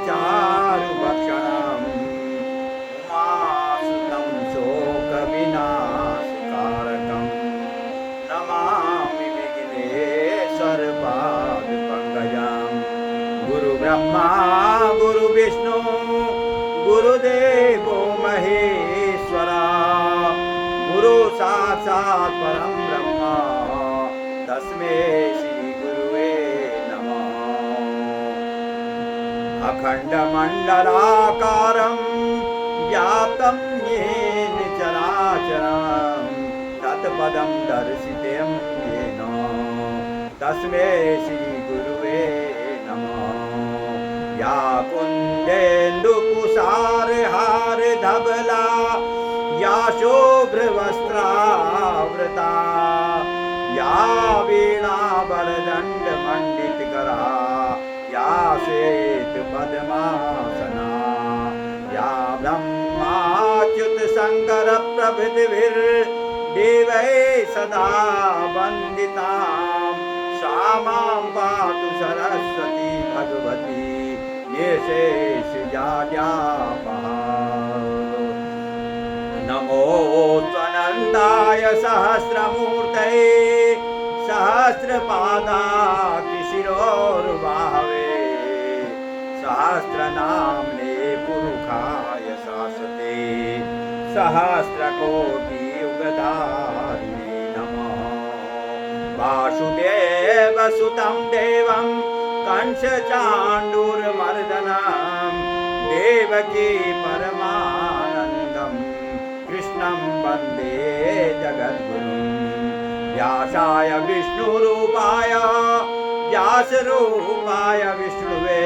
चारुभक्षणम् उमासुतं शोकविनाशकारकम् नमामि विघ्नेश्वरपादपङ्कजम्। गुरुब्रह्मा गुरुविष्णु गुरुदेवो महेश्वरा गुरु साक्षात् परं ब्रह्म तस्मै श्री गुरुवे नमः। अखण्डमण्डलाकारं व्याप्तं येन चराचरं तत्पदं दर्शितं येन तस्मै श्री गुरुवे नमः। या कुन्देन्दुकुशारहार धवला या शुभ्रवस्त्रावृता या वीणावरदण्डमण्डितकरा या श्वेतपद्मासना या ब्रह्माच्युतशङ्करप्रभृतिभिर्देवैः सदा वन्दिता सा मां पातु सरस्वती भगवती निशेषजाड्यापहा। नमो त्वनन्ताय सहस्रमूर्तये सहस्रपादाकृशिरोर्बाहवे सहस्रनाम्ने पुरुषाय शाश्वते सहस्रकोटियुगधारिणे नमः। वासुदेवसुतं देवं कंसचाण्डूरमर्दनं देवकी परमानन्दं कृष्णं वन्दे जगद्गुरुं। व्यासाय विष्णुरूपाय व्यासरूपाय विष्णुवे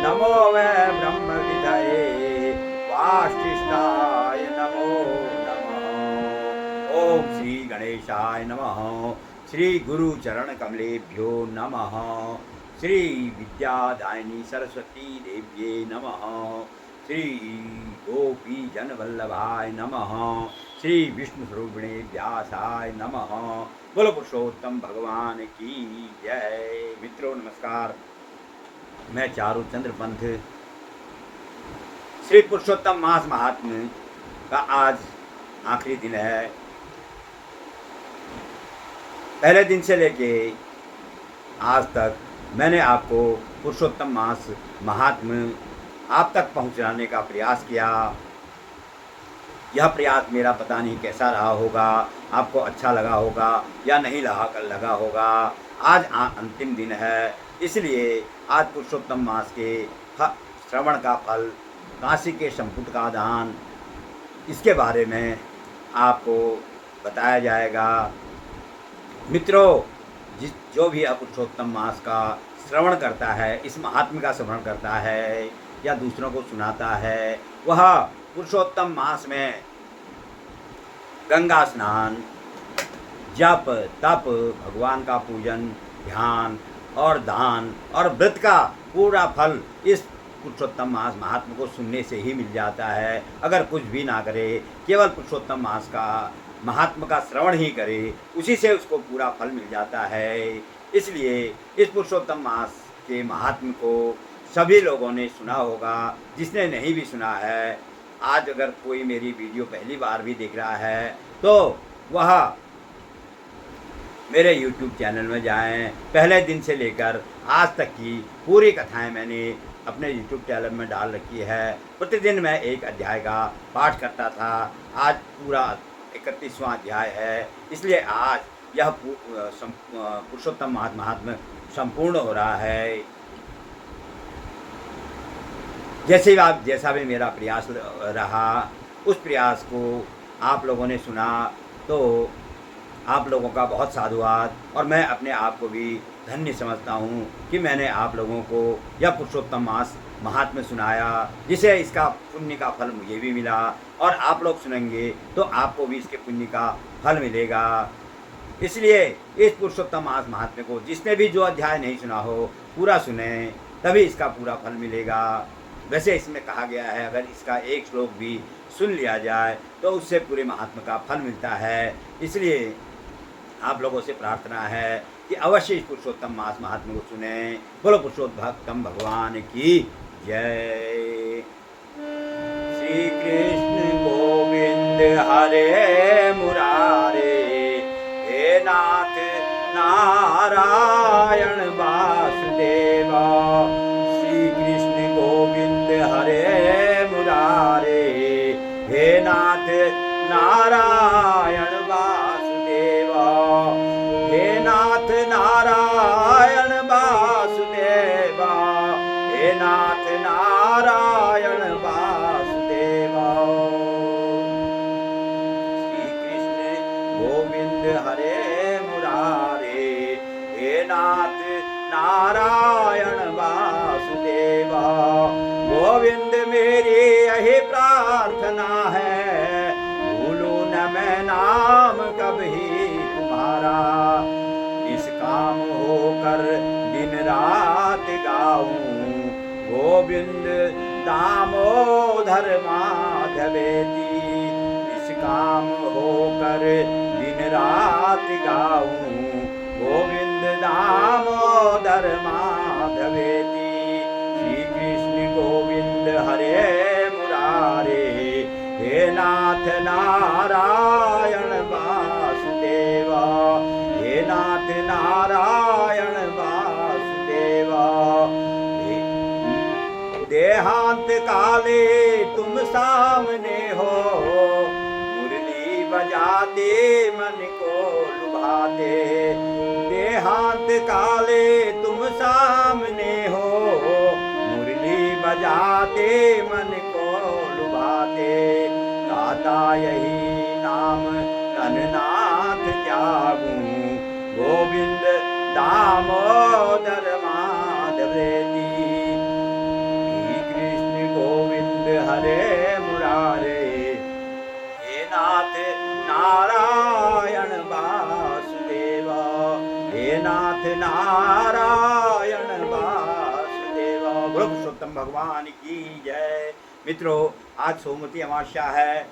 नमो वै ब्रह्मविदये वासिष्ठाय नमो नमः। ओम श्री गणेशाय नमः। श्री गुरु चरण कमलेभ्यो नमः। श्री विद्यादायिनी सरस्वती देव्ये नमः। श्री गोपी जनवल्लभाय नमः। श्री विष्णु स्वरूपिणे व्यासाय नमः। बोलो पुरुषोत्तम भगवान की जय। मित्रों नमस्कार। मैं चारुचंद्र पंथ श्री पुरुषोत्तम मास महात्म्य का आज आखिरी दिन है। पहले दिन से लेके आज तक मैंने आपको पुरुषोत्तम मास महात्म्य आप तक पहुंचाने का प्रयास किया। यह प्रयास मेरा पता नहीं कैसा रहा होगा, आपको अच्छा लगा होगा या नहीं लगा होगा। आज अंतिम दिन है, इसलिए आज पुरुषोत्तम मास के श्रवण का फल, काशी के संपुट का दान, इसके बारे में आपको बताया जाएगा। मित्रों, जो भी पुरुषोत्तम मास का श्रवण करता है, इस महात्म्य का श्रवण करता है या दूसरों को सुनाता है, वह पुरुषोत्तम मास में गंगा स्नान, जप, तप, भगवान का पूजन, ध्यान और दान और व्रत का पूरा फल इस पुरुषोत्तम मास महात्म्य को सुनने से ही मिल जाता है। अगर कुछ भी ना करे, केवल पुरुषोत्तम मास का महात्म्य का श्रवण ही करे, उसी से उसको पूरा फल मिल जाता है। इसलिए इस पुरुषोत्तम मास के महात्म्य को सभी लोगों ने सुना होगा। जिसने नहीं भी सुना है, आज अगर कोई मेरी वीडियो पहली बार भी देख रहा है तो वह मेरे YouTube चैनल में जाएं। पहले दिन से लेकर आज तक की पूरी कथाएं मैंने अपने YouTube चैनल में डाल रखी है। प्रतिदिन मैं एक अध्याय का पाठ करता था। आज पूरा 31वां अध्याय है, इसलिए आज यह पुरुषोत्तम महात्म्य संपूर्ण हो रहा है। जैसा भी मेरा प्रयास रहा, उस प्रयास को आप लोगों ने सुना तो आप लोगों का बहुत साधुवाद, और मैं अपने आप को भी धन्य समझता हूँ कि मैंने आप लोगों को यह पुरुषोत्तम मास महात्म्य सुनाया, जिसे इसका पुण्य का फल मुझे भी मिला और आप लोग सुनेंगे तो आपको भी इसके पुण्य का फल मिलेगा। इसलिए इस पुरुषोत्तम मास महात्म्य को जिसने भी जो अध्याय नहीं सुना हो पूरा सुने, तभी इसका पूरा फल मिलेगा। वैसे इसमें कहा गया है, अगर इसका एक श्लोक भी सुन लिया जाए तो उससे पूरे महात्म्य का फल मिलता है। इसलिए आप लोगों से प्रार्थना है कि अवश्य इस पुरुषोत्तम मास महात्म्य को सुने। बोलो पुरुषोत्तम भगवान की जय। श्री कृष्ण गोविंद हरे मुरारे, हे नाथ नारायण वासुदेवा। श्री कृष्ण गोविंद हरे मुरारे, हे नाथ नारायण वासुदेवा। हे नाथ नारायण वासुदेवा, हे नाथ नारायण वासुदेवा। श्री कृष्ण गोविंद हरे मुरारे, हे नाथ नारायण वासुदेवा। गोविंद मेरी यही प्रार्थना है, भूलूं न मैं नाम कभी तुम्हारा। निष्काम होकर दिन रात गाऊं, गोविंद दामोदर माधवेति। निष्काम होकर दिन रात गाऊं, गोविंद दामोदर माधवेति। श्री कृष्ण गोविंद हरे मुरारे, हे नाथ नारायण वासुदेवा। हे नाथ नारायण वासुदेवा। देहांत काले तुम सामने हो, मुरली बजाते मन को लुभाते। देहांत काले तुम सामने हो, मुरली बजाते मन को लुभाते। गाता यही नाम तननाथ त्यागूं, गोविंद दामोदर माधवेति। श्री कृष्ण गोविंद हरे मुरारे, हे नाथ नारायण वासुदेवा। हे नाथ नारायण वासुदेवा। बोलो पुरुषोत्तम भगवान की जय। मित्रों, आज सोमवती अमावस्या है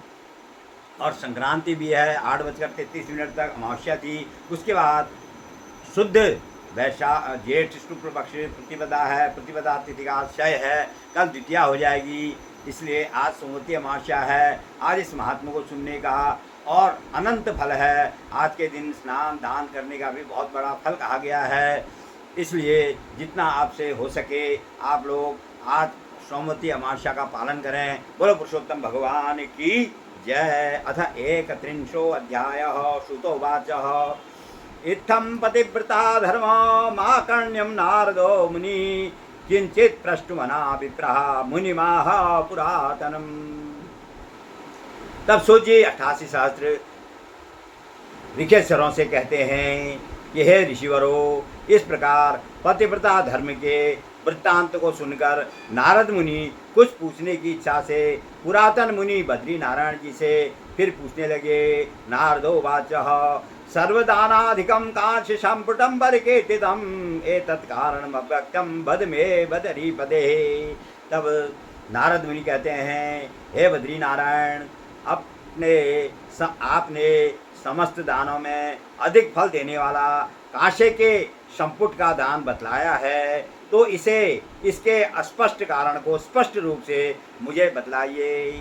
और संक्रांति भी है। 8:33 तक अमावस्या थी। उसके बाद शुद्ध जेठ शुक्ल पक्ष प्रतिपदा है। प्रतिपदा तिथि का क्षय है, कल द्वितीया हो जाएगी। इसलिए आज सोमवती अमावस्या है। आज इस महात्मा को सुनने का और अनंत फल है। आज के दिन स्नान दान करने का भी बहुत बड़ा फल कहा गया है। इसलिए जितना आपसे हो सके आप लोग आज सोमवती अमावस्या का पालन करें। बोलो पुरुषोत्तम भगवान की जय। अथ 31 अध्यायः। श्रुतोवाच इत्थं पतिव्रता धर्ममाकर्ण्यं नारदो मुनि, किंचित पृष्ठुमना विप्रः मुनिमाह पुरातनम्। तब सूर्य 88 सहस्त्र ऋखेश्वरों से कहते हैं कि हे ऋषिवरों, इस प्रकार पतिव्रता धर्म के वृत्तांत को सुनकर नारद मुनि कुछ पूछने की इच्छा से पुरातन मुनि बद्री नारायण जी से फिर पूछने लगे। नारदो वाचः सर्वदानाधिकं कांस्य संपुटं परिकीर्तितम् एतत् कारणम् अव्यक्तं वद मे बदरीपदे। तब नारद मुनि कहते हैं, हे बद्री नारायण, आपने समस्त दानों में अधिक फल देने वाला कांसे के संपुट का दान बतलाया है, तो इसके अस्पष्ट कारण को स्पष्ट रूप से मुझे बतलाइए।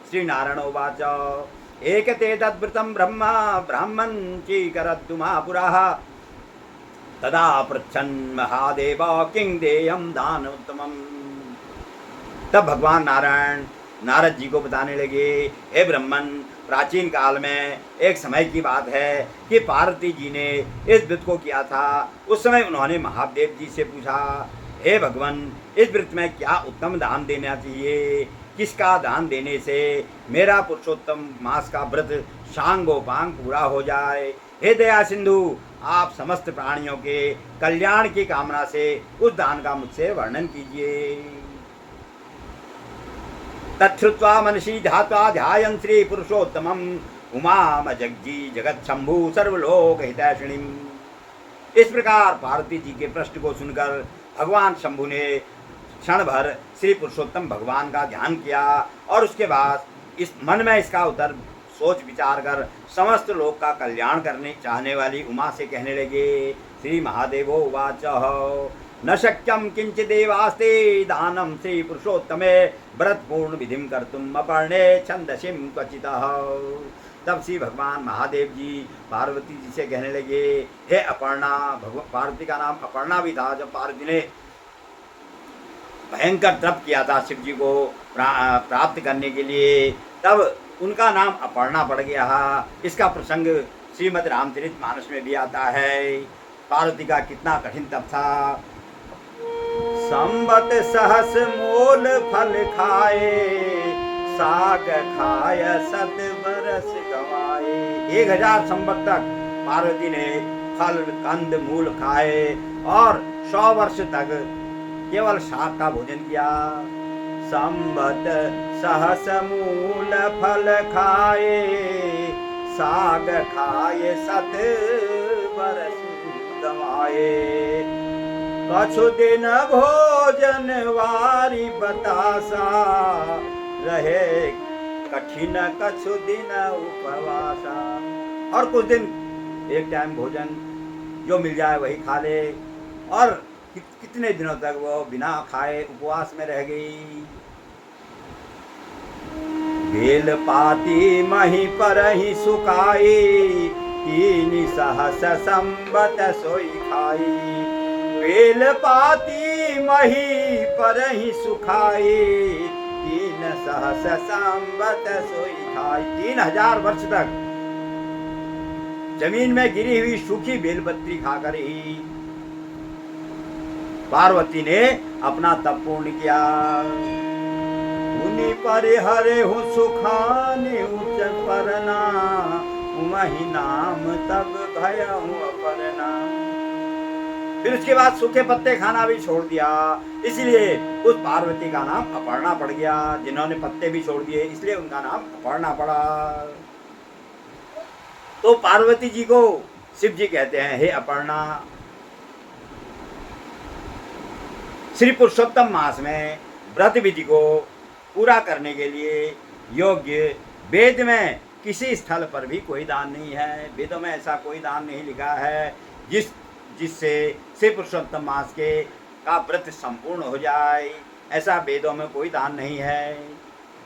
श्री नारायण उवाच एकते तद्वृतं ब्रह्मा ब्राह्मण चीकरद्दु महापुराः, तदा पृच्छन् महादेव किं देयं दानोत्तमम्। तब भगवान नारायण नारद जी को बताने लगे, हे ब्रह्मन, प्राचीन काल में एक समय की बात है कि पार्वती जी ने इस व्रत को किया था। उस समय उन्होंने महादेव जी से पूछा, हे भगवान, इस व्रत में क्या उत्तम दान देना चाहिए? किसका दान देने से मेरा पुरुषोत्तम मास का व्रत सांगोपांग पूरा हो जाए? हे दया सिंधु, आप समस्त प्राणियों के कल्याण की कामना से उस दान का मुझसे वर्णन कीजिए। तच्छ्रुत्वा मनसि ध्यात्वा ध्यायन् श्री पुरुषोत्तमम् उमा जगजी जगत शंभु सर्वलोक हितैषिणीम्। इस प्रकार पार्वती जी के प्रश्न को सुनकर भगवान शंभु ने क्षण भर श्री पुरुषोत्तम भगवान का ध्यान किया और उसके बाद इस मन में इसका उत्तर सोच विचार कर समस्त लोक का कल्याण करने चाहने वाली उमा से कहने लगे। श्री महादेवो उवाच न शक्यम किंचिदेवास्ते दानम श्री पुरुषोत्तमे व्रत पूर्ण विधिम कर्तुम अपर्णे छंदसिम क्वचितः। तब श्री भगवान महादेव जी पार्वती जी से कहने लगे, हे अपर्णा, पार्वती का नाम अपर्णा भी था। जब पार्वती ने भयंकर तप किया था शिव जी को प्राप्त करने के लिए, तब उनका नाम अपर्णा पड़ गया। इसका प्रसंग श्रीमद् रामचरितमानस में भी आता है। पार्वती का कितना कठिन तप था। संबत सहस मोल फल खाए, साग खाय सत बरस गवाए। 1000 संवत तक पार्वती ने फल कंद मूल खाए और 100 वर्ष तक केवल शाक का भोजन किया। संबत सहस मूल फल खाए, साग खाए सत बरस गवाए। कछु दिन भोजन वारी बतासा, रहे कठिन कछु दिन उपवासा। और कुछ दिन एक टाइम भोजन जो मिल जाए वही खा ले, और कितने दिनों तक वो बिना खाए उपवास में रह गई। बेल पाती मही पर ही सुखाई, 3 सहस संबत सोई खाई। बेल पाती मही पर ही सुखाई, 3 सहस संबत सोई खाई। 3000 वर्ष तक जमीन में गिरी हुई सूखी बेलपत्री खाकर ही पार्वती ने अपना तप पूर्ण किया। उन्हीं पर हरे हूँ सुखाने उच्च परना, वही नाम तब भया हूँ अपरना। फिर उसके बाद सूखे पत्ते खाना भी छोड़ दिया, इसलिए उस पार्वती का नाम अपर्णा पड़ गया। जिन्होंने पत्ते भी छोड़ दिए इसलिए उनका नाम अपर्णा पड़ा। तो पार्वती जी को शिव जी कहते हैं, हे अपर्णा। श्री पुरुषोत्तम मास में व्रत विधि को पूरा करने के लिए योग्य वेद में किसी स्थल पर भी कोई दान नहीं है। वेदों में ऐसा कोई दान नहीं लिखा है जिससे श्री पुरुषोत्तम मास के का व्रत संपूर्ण हो जाए। ऐसा वेदों में कोई दान नहीं है।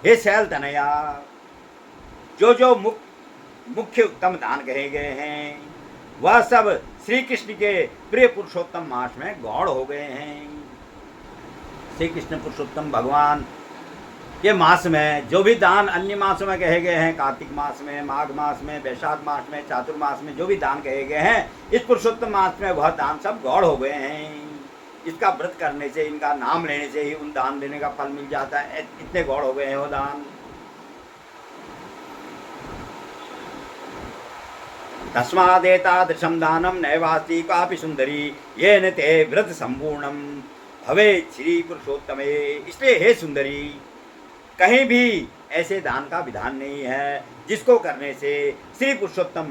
हे शैल तनया, जो मुख्य उत्तम दान कहे गए हैं वह सब श्री कृष्ण के प्रिय पुरुषोत्तम मास में गौड़ हो गए हैं। श्री कृष्ण पुरुषोत्तम भगवान के मास में जो भी दान अन्य मासों में कहे गए हैं, कार्तिक मास में, माघ मास में, वैशाख मास में, चातुर्मास में जो भी दान कहे गए हैं, इस पुरुषोत्तम मास में वह दान सब गौड़ हो गए हैं। इसका व्रत करने से, इनका नाम लेने से ही उन दान देने का फल मिल जाता है। इतने गौड़ हो गए हैं वो दान। तस्मादेतादृशं दानं नैवास्ति कापि सुंदरी येन ते व्रत संपूर्णं भवेत् श्री पुरुषोत्तमे। इसलिए हे सुंदरी, कहीं भी ऐसे दान का विधान नहीं है जिसको करने से श्री पुरुषोत्तम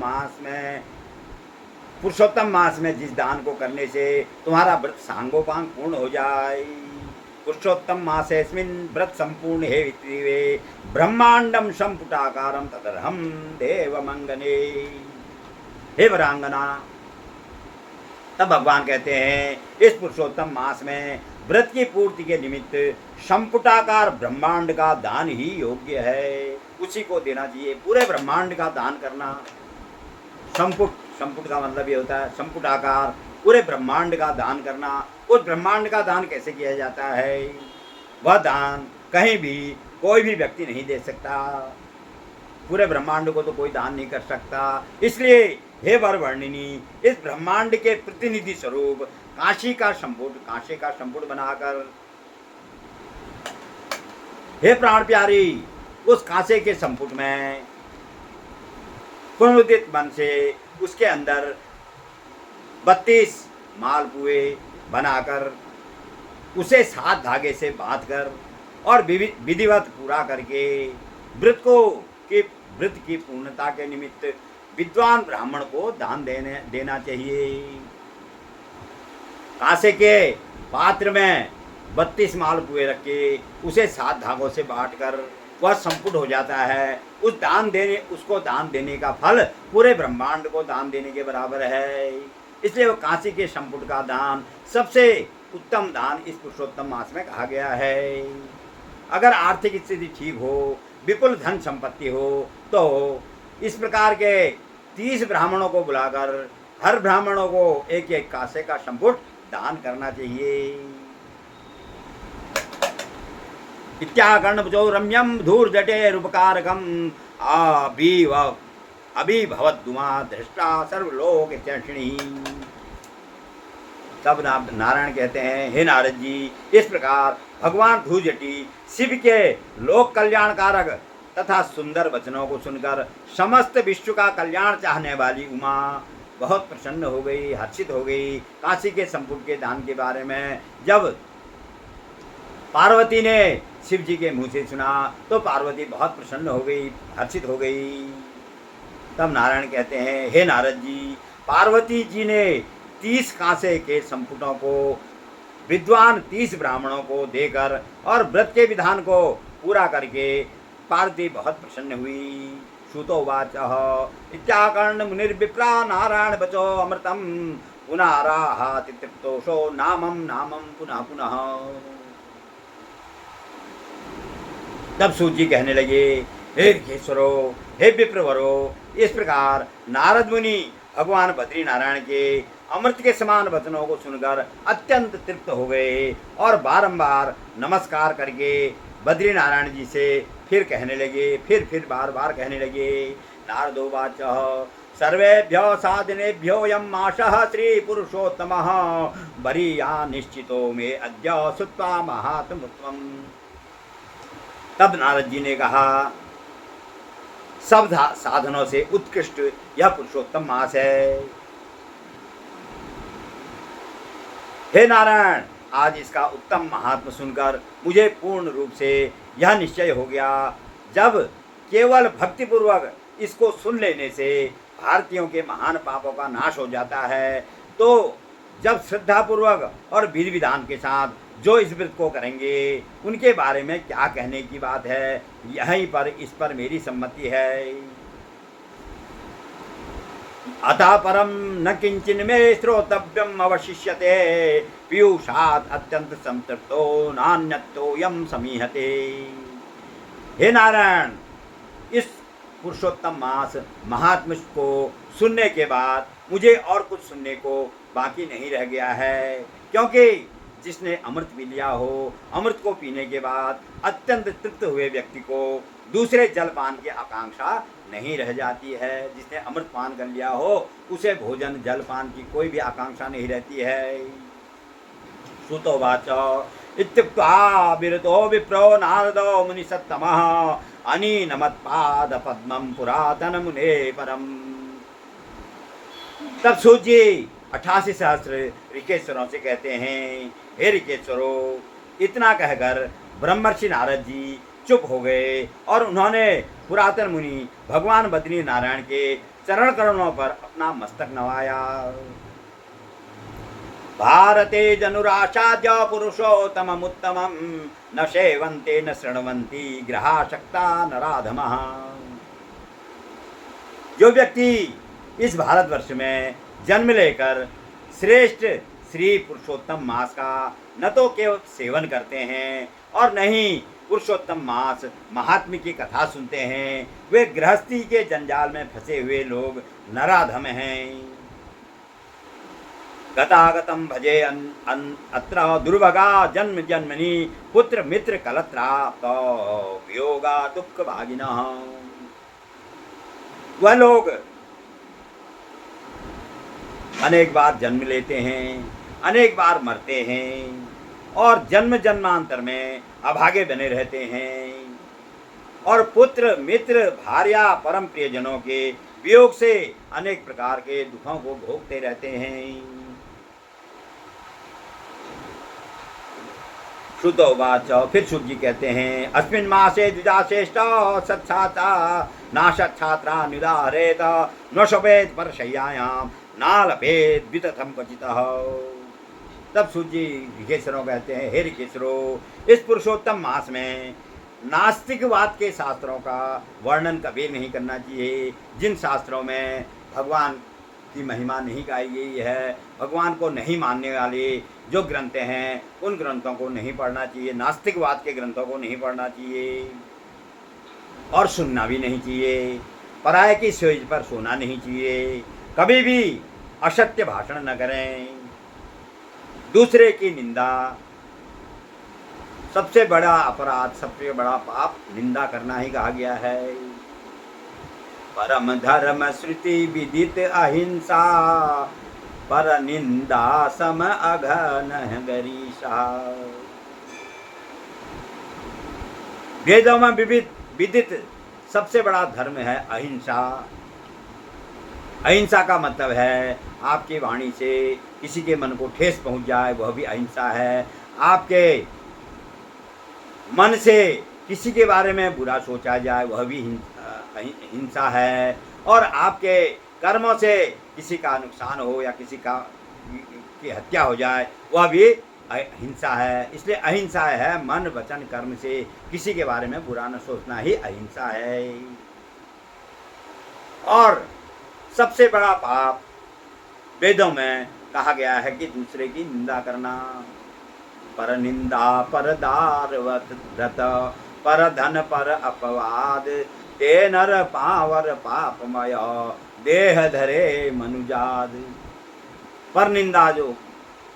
मास में जिस दान को करने से तुम्हारा व्रत सांगोपांग पूर्ण हो जाए। पुरुषोत्तम मासेस्मिन् व्रत संपूर्ण हे वित्रिवे ब्रह्मांडम संपुटाकारम तदर्हम देवमंगने। हे वरांगना, तब भगवान कहते हैं इस पुरुषोत्तम मास में व्रत की पूर्ति के निमित्त संपुटाकार ब्रह्मांड का दान ही योग्य है। उसी को देना चाहिए। पूरे ब्रह्मांड का दान करना। संपुट का मतलब ये होता है संपुटाकार, पूरे ब्रह्मांड का दान करना। उस ब्रह्मांड का दान कैसे किया जाता है? वह दान कहीं भी कोई भी व्यक्ति नहीं दे सकता। पूरे ब्रह्मांड को तो कोई दान नहीं कर सकता। इसलिए हे वरवर्णिनी, इस ब्रह्मांड के प्रतिनिधि स्वरूप काशी का संपुट बनाकर, हे प्राण प्यारी, उस कांसे के संपुट में पुनरुदित मन से उसके अंदर 32 मालपुए बनाकर उसे 7 धागे से बांधकर और विधिवत पूरा करके व्रत की पूर्णता के निमित्त विद्वान ब्राह्मण को दान देना चाहिए। कांसे के पात्र में 32 मालपुए रख के उसे 7 धागों से बांटकर वह संपुट हो जाता है। उसको दान देने का फल पूरे ब्रह्मांड को दान देने के बराबर है। इसलिए वो कांसे के संपुट का दान सबसे उत्तम दान इस पुरुषोत्तम मास में कहा गया है। अगर आर्थिक स्थिति ठीक हो, विपुल धन संपत्ति हो, तो इस प्रकार के 30 ब्राह्मणों को बुलाकर हर ब्राह्मणों को एक एक कासे का संपुट दान करना चाहिए। इत्याकर्णभुजौ रम्यम धूर्जटेरुपकारकम अभिभवद्दुमा दृष्टा सर्वलोक चर्षिणी। तब नारायण कहते हैं, हे नारद जी, इस प्रकार भगवान धूर्जटी शिव के लोक कल्याणकारक तथा सुंदर वचनों को सुनकर समस्त विश्व का कल्याण चाहने वाली उमा बहुत प्रसन्न हो गई, हर्षित हो गई। काशी के संपुट के दान के बारे में जब पार्वती ने शिव जी के मुंह से सुना तो पार्वती बहुत प्रसन्न हो गई, हर्षित हो गई। तब नारायण कहते हैं, हे नारद जी, पार्वती जी ने 30 कांसे के संपुटों को विद्वान 30 ब्राह्मणों को देकर और व्रत के विधान को पूरा करके पार्वती बहुत प्रसन्न हुई। श्रुतोवाच इत्याकर्ण मुनिर्विप्रा नारायण बचो अमृतम पुनराहाति तृप्तोषो नामम नामम पुनः पुनः। तब सूत जी कहने लगे, हे ऋषेश्वरो, हे विप्रवरो, इस प्रकार नारद मुनि भगवान बद्री नारायण के अमृत के समान वचनों को सुनकर अत्यंत तृप्त हो गए और बारंबार नमस्कार करके बद्री नारायण जी से फिर कहने लगे, फिर बार बार कहने लगे। नारदोवाच सर्वेभ्यो साधनेभ्यो यम माशः श्री पुरुषोत्तमः बरीया निश्चितो मे अद्य सुत्वा महात्मत्वम्। तब नारद जी ने कहा, सब साधनों से उत्कृष्ट यह पुरुषोत्तम मास है। हे नारायण, आज इसका उत्तम महात्म सुनकर मुझे पूर्ण रूप से यह निश्चय हो गया। जब केवल भक्तिपूर्वक इसको सुन लेने से भारतीयों के महान पापों का नाश हो जाता है, तो जब श्रद्धापूर्वक और विधि विधान के साथ जो इस व्रत को करेंगे उनके बारे में क्या कहने की बात है। यहीं पर इस पर मेरी सम्मति है। अतः परम न किंचिन में श्रोतव्यम अवशिष्यते पीयूषात् अत्यंत संतृप्तो नान्यतो यम समीहते। हे नारायण, इस पुरुषोत्तम मास महात्म्य को सुनने के बाद मुझे और कुछ सुनने को बाकी नहीं रह गया है, क्योंकि जिसने अमृत पी लिया हो, अमृत को पीने के बाद अत्यंत तृप्त हुए व्यक्ति को दूसरे जलपान की आकांक्षा नहीं रह जाती है। जिसने अमृत पान कर लिया हो उसे भोजन जलपान की कोई भी आकांक्षा नहीं रहती है। श्रुतोवाच इत्युक्त्वा विरतो विप्रो नारदो मुनिसत्तमः अनीनमत्पाद पद्मं पुरातन मुने परम। तब सूत जी 88 सहस्त्र ऋकेश्वरों से कहते हैं, हे ऋकेश्वरो, इतना कहकर ब्रह्मर्षि नारद जी चुप हो गए और उन्होंने पुरातन मुनि भगवान बद्री नारायण के चरण करोड़ों पर अपना मस्तक नवाया। भारते जनुराशाद्य पुरुषोत्तममुत्तमं न सेवन्ते न शृण्वन्ति ग्रहाशक्ता नराधमः। जो व्यक्ति इस भारतवर्ष में जन्म लेकर श्रेष्ठ श्री पुरुषोत्तम मास का न तो केवल सेवन करते हैं और न ही पुरुषोत्तम मास महात्म्य की कथा सुनते हैं, वे गृहस्थी के जंजाल में फंसे हुए लोग नराधम हैं। गतागतम भजे अत्र दुर्भगा जन्म जन्मनि पुत्र मित्र कलत्रा तो वियोगा दुख भागिनः। वह लोग अनेक बार जन्म लेते हैं, अनेक बार मरते हैं और जन्म जन्मांतर में अभागे बने रहते हैं और पुत्र मित्र भार्या परम प्रियजनों के वियोग से अनेक प्रकार के दुखों को भोगते रहते हैं। श्रुतोवाच, फिर शुभ जी कहते हैं, अस्मिन् मासे द्विजाश्रेष्ठ सत्छाता नाशच्छात्रा निदाहरेत न शोभेत परशय्यायां नालपेत वितथम क्वचितः। तब सूत जी ऋकेश्वरों कहते हैं, हे ऋकेश्वरो, इस पुरुषोत्तम मास में नास्तिकवाद के शास्त्रों का वर्णन कभी नहीं करना चाहिए, जिन शास्त्रों में भगवान की महिमा नहीं गाई गई है। भगवान को नहीं मानने वाले जो ग्रंथ हैं उन ग्रंथों को नहीं पढ़ना चाहिए, नास्तिकवाद के ग्रंथों को नहीं पढ़ना चाहिए और सुनना भी नहीं चाहिए। पराये की सेज पर सोना नहीं चाहिए। कभी भी असत्य भाषण न करें। दूसरे की निंदा, सबसे बड़ा अपराध, सबसे बड़ा पाप निंदा करना ही कहा गया है। परम धर्म श्रुति विदित अहिंसा, पर निंदा सम अघन गरीसा। वेदों में विदित सबसे बड़ा धर्म है अहिंसा। अहिंसा का मतलब है आपकी वाणी से किसी के मन को ठेस पहुंच जाए, वह भी अहिंसा है। आपके मन से किसी के बारे में बुरा सोचा जाए, वह भी हिंसा है। और आपके कर्मों से किसी का नुकसान हो या किसी का की हत्या हो जाए, वह भी हिंसा है। इसलिए अहिंसा है मन वचन कर्म से किसी के बारे में बुरा न सोचना ही अहिंसा है। और सबसे बड़ा पाप वेदों में कहा गया है कि दूसरे की निंदा करना। पर निंदा पर दारवत व्रत, पर धन पर अपवाद, ते नर पावर पापमय, देह धरे मनुजाद। पर निंदा जो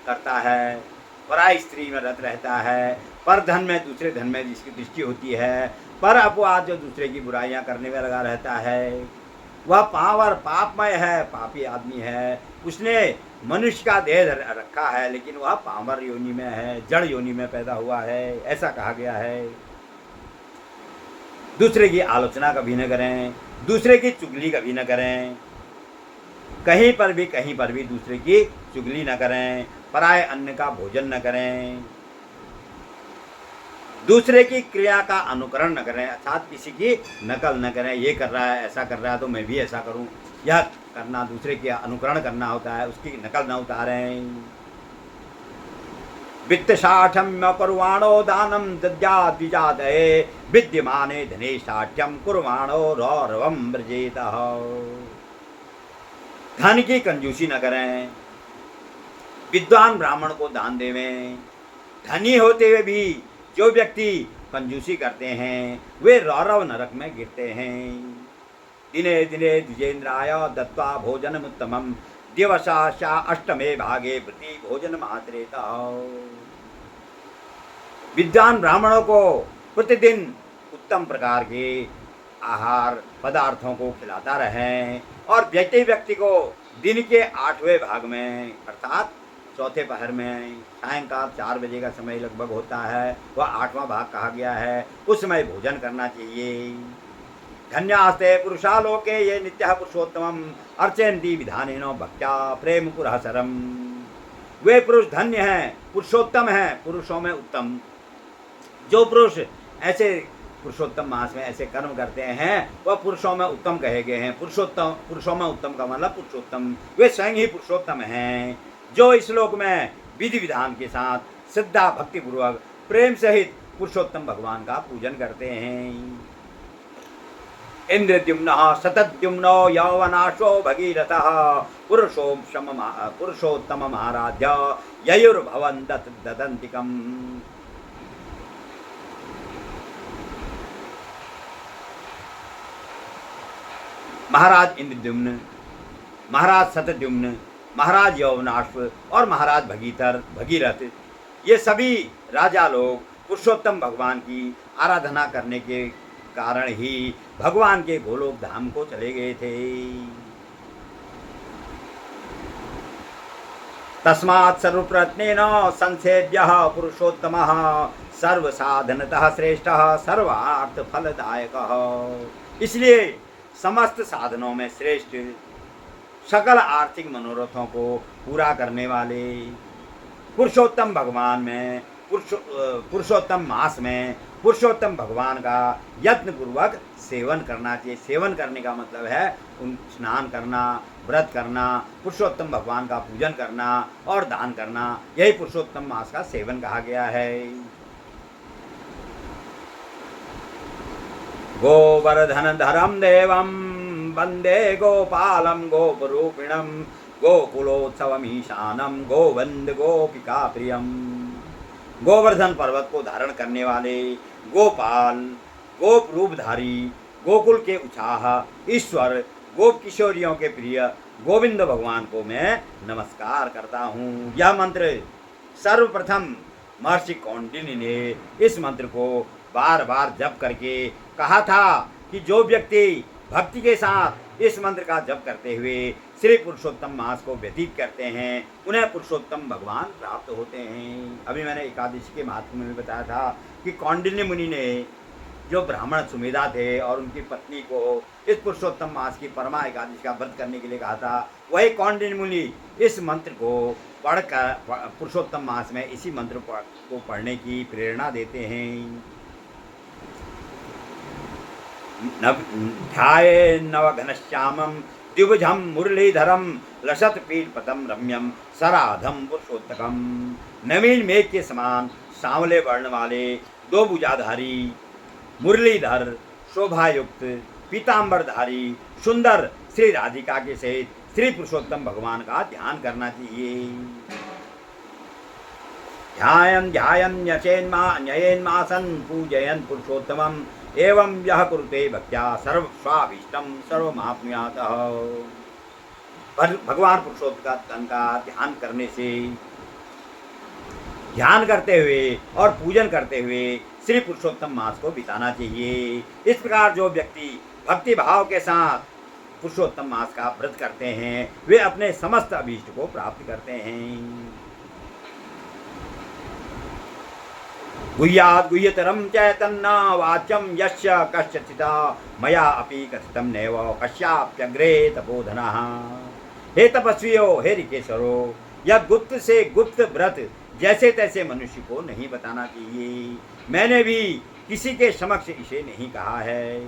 करता है, पराई स्त्री में रत रहता है, पर धन में दूसरे धन में जिसकी दृष्टि होती है, पर अपवाद जो दूसरे की बुराइयां करने में लगा रहता है, वह पावर पापमय है, पापी आदमी है। उसने मनुष्य का देह रखा है लेकिन वह पामर योनि में है, जड़ योनि में पैदा हुआ है, ऐसा कहा गया है। दूसरे की आलोचना कभी न करें, दूसरे की चुगली कभी न करें, कहीं पर भी दूसरे की चुगली न करें, पराये अन्न का भोजन न करें, दूसरे की क्रिया का अनुकरण न करें, अर्थात किसी की नकल न करें। ये कर रहा है, ऐसा कर रहा है तो मैं भी ऐसा करूं, यह करना दूसरे के अनुकरण करना होता है, उसकी नकल न उतारें। वित्त साठ्यम कुर्वाणो दानम दद्यात् द्विजादये, विद्यमाने धने साठ्यम कुर्वाणो रौरवम व्रजेतः। धन की कंजूसी न करें, विद्वान ब्राह्मण को दान देवें। धनी होते हुए भी जो व्यक्ति कंजूसी करते हैं वे रौरव नरक में गिरते हैं। दिने दिने द्विजेन्द्राय दत्वा भोजनमुत्तमं, दिवसाशा अष्टमे भागे प्रति भोजन मात्रेता। विद्वान ब्राह्मणों को प्रतिदिन उत्तम प्रकार के आहार पदार्थों को खिलाता रहें और व्यक्ति को दिन के 8वें भाग में अर्थात चौथे पहर में, सायंकाल 4 बजे का समय लगभग होता है, वह 8वां भाग कहा गया है, उस समय भोजन करना चाहिए। धन्यास्ते पुरुषा लोके ये नित्यः पुरुषोत्तमम्, अर्चयन्ति विधानेन भक्त्या प्रेम पुरःसरम्। वे पुरुष धन्य हैं, पुरुषोत्तम हैं, पुरुषों में उत्तम। जो पुरुष ऐसे पुरुषोत्तम मास में ऐसे कर्म करते हैं वह पुरुषों में उत्तम कहे गए हैं। पुरुषों में उत्तम का मतलब पुरुषोत्तम, वे स्वयं ही पुरुषोत्तम हैं, जो इस लोक में विधि विधान के साथ श्रद्धा भक्ति पूर्वक प्रेम सहित पुरुषोत्तम भगवान का पूजन करते हैं। इंद्रद्युम्नः शतद्युम्नो यौवनाशो भगीरथः, पुरुषोत्तमम् आराध्य ययुर्भवन् ददन्तिकम्। महाराज इंद्रद्युम्न, महाराज शतद्युम्न, महाराज यौवनाश्व और महाराज भगीरथ, ये सभी राजा लोग पुरुषोत्तम भगवान की आराधना करने के कारण ही भगवान के गोलोक धाम को चले गए थे। तस्मात् सर्वप्रयत्नेन संसेव्यः पुरुषोत्तमः, सर्वसाधनतः श्रेष्ठः, सर्वार्थ फलदायकः। इसलिए समस्त साधनों में श्रेष्ठ, सकल आर्थिक मनोरथों को पूरा करने वाले पुरुषोत्तम भगवान में, पुरुषोत्तम मास में पुरुषोत्तम भगवान का यत्न पूर्वक सेवन करना चाहिए। सेवन करने का मतलब है स्नान करना, व्रत करना, पुरुषोत्तम भगवान का पूजन करना और दान करना, यही पुरुषोत्तम मास का सेवन कहा गया है। गोवर्धन धरम देवम वंदे गोपालम गोपरूपिणम गोकुलोत्सवमीशानम गोविंद गोपिका प्रियम। गोवर्धन पर्वत को धारण करने वाले गोपाल, गोप रूपधारी, गोकुल के उत्साह ईश्वर, गोप किशोरियों के प्रिय गोविंद भगवान को मैं नमस्कार करता हूँ। यह मंत्र सर्वप्रथम महर्षि कौंडिन्य ने इस मंत्र को बार बार जप करके कहा था कि जो व्यक्ति भक्ति के साथ इस मंत्र का जप करते हुए श्री पुरुषोत्तम मास को व्यतीत करते हैं उन्हें पुरुषोत्तम भगवान प्राप्त होते हैं। अभी मैंने एकादशी के महात्म्य में बताया था कि कौंडिन्य मुनि ने जो ब्राह्मण सुमेधा थे और उनकी पत्नी को इस पुरुषोत्तम मास की परमा एकादशी का व्रत करने के लिए कहा था, वही कौंडिन्य मुनि इस मंत्र को पढ़कर पुरुषोत्तम मास में इसी मंत्र को पढ़ने की प्रेरणा देते हैं। ध्याये नवघनश्यामं द्विभुजं मुरलीधरं लसत्पीठपतं रम्यं सराधं पुरुषोत्तकं। नवीन मेघ के समान सांवले वर्ण वाले दो भुजाधारी मुरलीधर शोभायुक्त पीताम्बरधारी सुंदर श्री राधिका के सहित श्री पुरुषोत्तम भगवान का ध्यान करना चाहिए। ध्यायन् ध्यायन् न्ययेन्मासन् पूजयन् पुरुषोत्तमम् एवं यह कुरुते भक्त्या सर्वस्वाभीष्टं सर्वमाप्नुयात्। भगवान पुरुषोत्तम का ध्यान करने से, ध्यान करते हुए और पूजन करते हुए श्री पुरुषोत्तम मास को बिताना चाहिए। इस प्रकार जो व्यक्ति भक्ति भाव के साथ पुरुषोत्तम मास का व्रत करते हैं वे अपने समस्त अभीष्ट को प्राप्त करते हैं। गुह्यात् गुह्यतरं चैतन्य वाच्यं यस्य कश्चित् मया अपि कथितं नैव कस्याप्यग्रे तपोधनः। हे तपस्वियों, हे ऋकेश्वरो, यह गुप्त से गुप्त व्रत जैसे तैसे मनुष्य को नहीं बताना चाहिए। मैंने भी किसी के समक्ष इसे नहीं कहा है।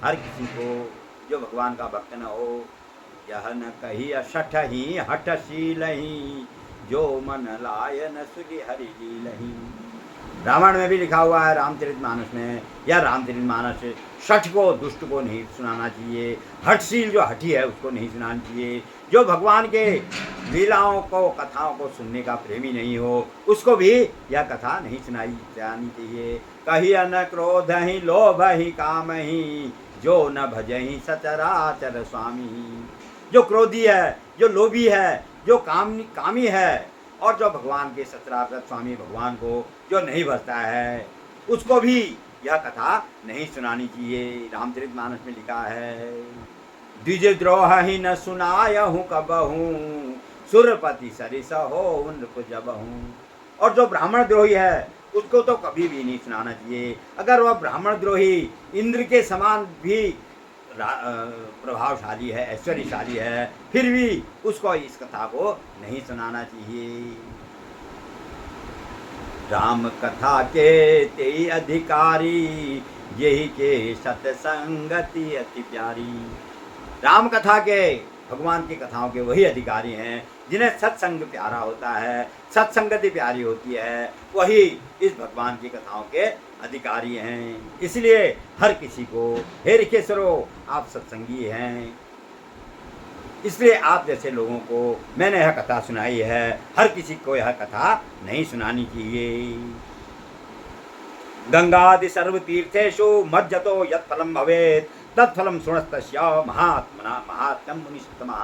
हर किसी को जो भगवान का भक्त न हो, यह न कही अशठ ही हठशील ही जो मन लाय न सुधि हरि लीलहि। रामायण में भी लिखा हुआ है, रामचरितमानस में, या रामचरितमानस शठ को, दुष्ट को नहीं सुनाना चाहिए, हठशील जो हठी है उसको नहीं सुनाना चाहिए। जो भगवान के लीलाओं को, कथाओं को सुनने का प्रेमी नहीं हो उसको भी यह कथा नहीं सुनाई जानी चाहिए। कही न क्रोध ही लोभ ही काम ही जो न भजहि सचराचर स्वामी। जो क्रोधी है, जो लोभी है, जो कामी है और जो भगवान के सचराचर स्वामी भगवान को जो नहीं भजता है उसको भी यह कथा नहीं सुनानी चाहिए। रामचरितमानस में लिखा है, द्विजद्रोह ही न सुनायहूँ कबहूँ सुरपति सरिस हो नृप जबहूँ। और जो ब्राह्मण द्रोही है उसको तो कभी भी नहीं सुनाना चाहिए। अगर वह ब्राह्मण द्रोही इंद्र के समान भी प्रभावशाली है, ऐश्वर्यशाली है, फिर भी उसको इस कथा को नहीं सुनाना चाहिए। राम कथा के ते अधिकारी यही के सत्संगति अति प्यारी। राम कथा के, भगवान की कथाओं के वही अधिकारी हैं जिन्हें सत्संग प्यारा होता है, सत्संगति प्यारी होती है, वही इस भगवान की कथाओं के अधिकारी हैं। इसलिए हर किसी को, हे ऋकेश्वरो, आप सत्संगी हैं, इसलिए आप जैसे लोगों को मैंने यह कथा सुनाई है। हर किसी को यह कथा नहीं सुनानी चाहिए। गंगादि सर्वतीर्थेषु मज्जतो यत्फलं भवेत् तत्फलं सुनस्तस्य महात्म्यं मुनिस्तमः।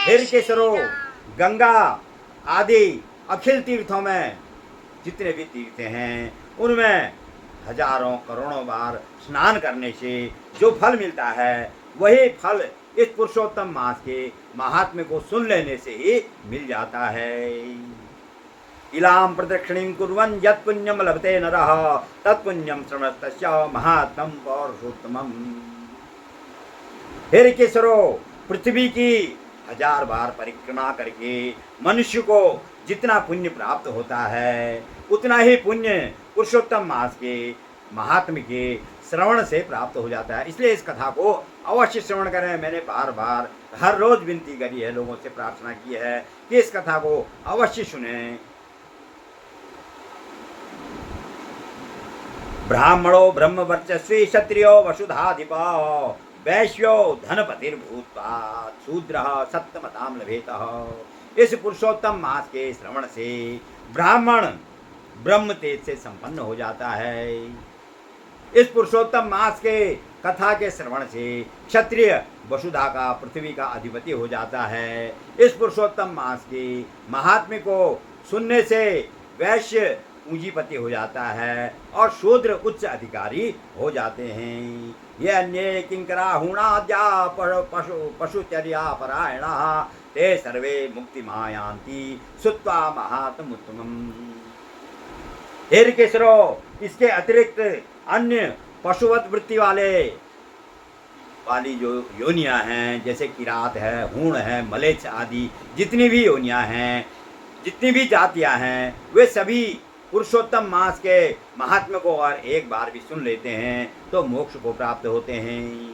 हे ऋकेश्वरो, गंगा आदि अखिल तीर्थों में जितने भी तीर्थ हैं उनमें हजारों करोड़ों बार स्नान करने से जो फल मिलता है वही फल इस पुरुषोत्तम मास के महात्म्य को सुन लेने से ही मिल जाता है। इलाम प्रदक्षिणीं कुर्वन् यत् पुण्यम लभते नरः तत्पुण्यम श्रवणस्तस्य महात्म्यं पौरुषोत्तमम्। हे ऋकेश्वरो, पृथ्वी की 1000 बार परिक्रमा करके मनुष्य को जितना पुण्य प्राप्त होता है उतना ही पुण्य पुरुषोत्तम मास के महात्म्य के श्रवण से प्राप्त हो जाता है। इसलिए इस कथा को अवश्य श्रवण करें। मैंने बार बार हर रोज विनती करी है, लोगों से प्रार्थना की है कि इस कथा को अवश्य सुनें। ब्राह्मणो ब्रह्मवर्चस्वी क्षत्रियो वसुधाधिपा वैश्यो धनपतिर्भूत्वा शूद्रः सत्तमतां लभेतः। इस पुरुषोत्तम मास के श्रवण से ब्राह्मण ब्रह्म तेज से संपन्न हो जाता है। इस पुरुषोत्तम मास के कथा के श्रवण से क्षत्रिय वसुधा का पृथ्वी का अधिपति हो जाता है। इस पुरुषोत्तम मास के महात्म्य को सुनने से वैश्य पूंजीपति हो जाता है और शूद्र उच्च अधिकारी हो जाते हैं। ये अन्ये किंकरा हुणाद्या पशुचर्या परायणा ते सर्वे मुक्ति मायांति सुत्वा महात्मुत्तमम्। हे ऋकेश्वरो, इसके अतिरिक्त अन्य पशुवत वृत्ति वाली जो योनियां हैं, जैसे किरात है, हूण है, मलेच्छ आदि जितनी भी योनियां हैं, जितनी भी जातियां हैं, वे सभी पुरुषोत्तम मास के महात्म्य को और एक बार भी सुन लेते हैं तो मोक्ष को प्राप्त होते हैं।